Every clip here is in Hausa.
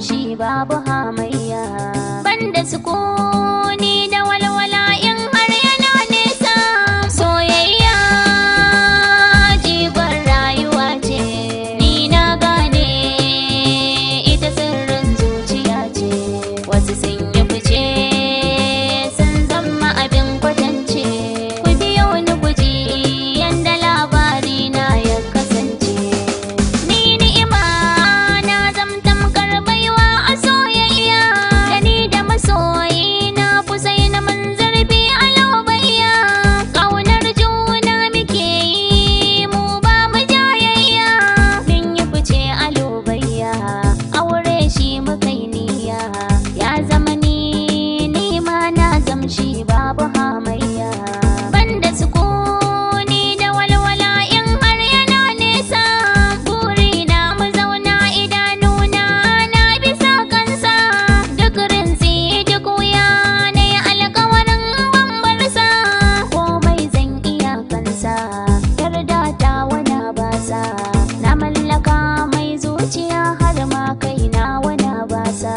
zamshi babu hamayya, banda sukuni da walwala in har yana nesa. Soyayya jigon rayuwa ce, ni na gane ita sirrin zuciya ce. Wasu sun yi fice sun zama abin kwatance, ku biyo ni guji yanda labari na ya kasance. Ni ni'ima na zamtam karbaiwa a soyayya, da ni da masoyi na kusai na manzarbi a laubayya. Ƙaunar juna muke yi mu ba mu jayayya, mun yi fice a lobayya, aure shi muka yi niyya. Ya zama ni ma na zamshi babu hamayya, banda sukuni da walwala in har yana nesa. Burina mu zauna idanuna na bisa kansa, duk rintsi duk wuya na yi alkawarin bambarsa. Komai zan iya kansa, yarda ta wana basa, na mallaka mai zuciya har ma kai na wana basa.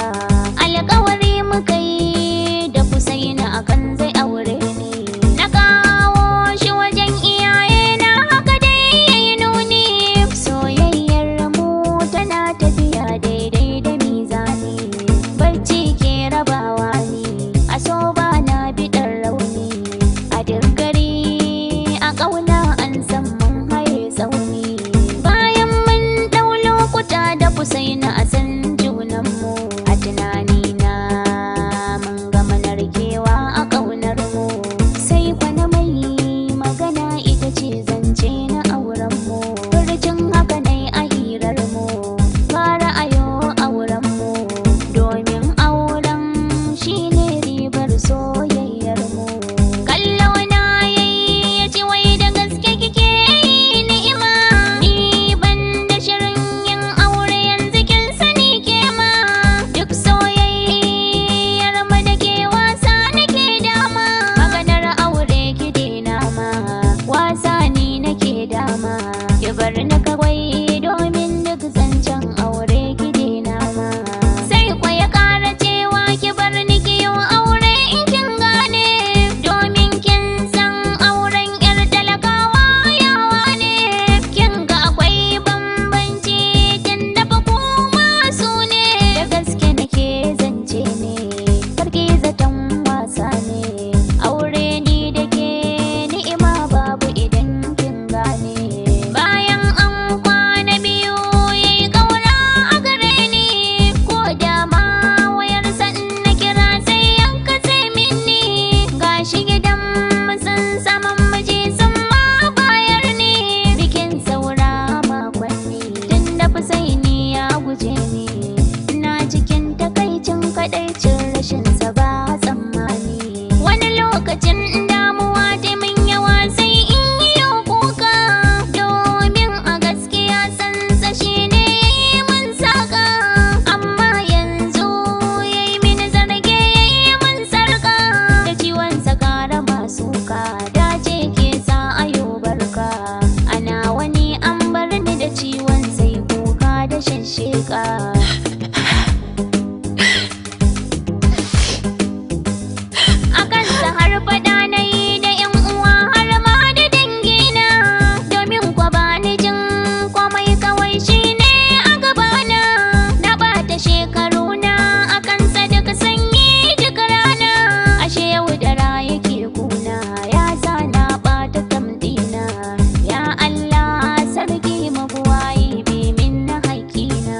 Alkawari muka yi da Husaina akan zai aure ni, na kawo shi wajen iyaye na haka dai yayi nuni. Soyayyar mu tana tafiya daidai da mizani, barci ke rabawa ni, a so ba na biɗar rauni. A dirgari a ƙauna an san mun haye tsauni, bayan mun ɗau lokuta da Husaina a san junanmu. A tunanina mun gama narkewa a ƙaunar mu, sai kwana mai magana ita ce zance na auren mu. Furcin haka nai a hirar mu, fara ayo auren mu, domin auren shine ribar soyayyar mu. Kallo na yayi ya ce wai da gaske kike yi ni'ima, ni ban da shirin yin aure yanzu kin sani ke ma. Duk soyayyar mu da ke wasa nake dama, maganar aure ki daina ma, wasa ni nake dama. Ki bar ni kawai domin duk zancen aure ki daina ma. Sai kwa ya ƙara cewa ki bar ni ki yi aure in kin gane, domin kin san auren yar talakawa yawa ne. Kin ga akwai bambanci tun da fa ku masu ne, da gaske nake zance ne, karki zaton wasa ne. Aure ni da ke ni'ima babu idan kin gane, bayan an kwana biyu yayi ƙaura a gare ni, ko da ma wayarsa in na kira sai yanka sai minni. Gashi gidan mu sun saman miji sun ma bayar ni, bikin saura makonni tun da Husaini ya guje ni. Ina cikin takaicin kadaicin rashin sa ba tsammani, wani lokacin damuwa ta min yawa sai in yi yau kuka, domin a gaskiya san sa shine yayi min saka. Amma yanzu yayi mini zarge yayi min sarka, da ciwon sa kara masuka, dace ke sa ayo barka. Ana wani an bar ni da ciwon sai kuka da shansheka. Akan sa har fada na yi da 'yan uwa har ma da dangina, domin kwa ba ni jin komai kawai shine a gabana. Na bata shekaru na akan sa duk sanyi duk rana, ashe yau da yake kuna ya sa na bata tamdina. Ya Allah sarki mabuwayi bi min na haƙina.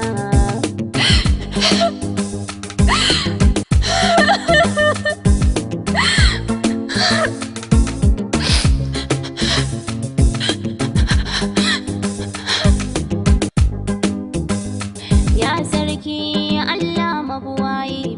Ya sarki Allah mabuwayi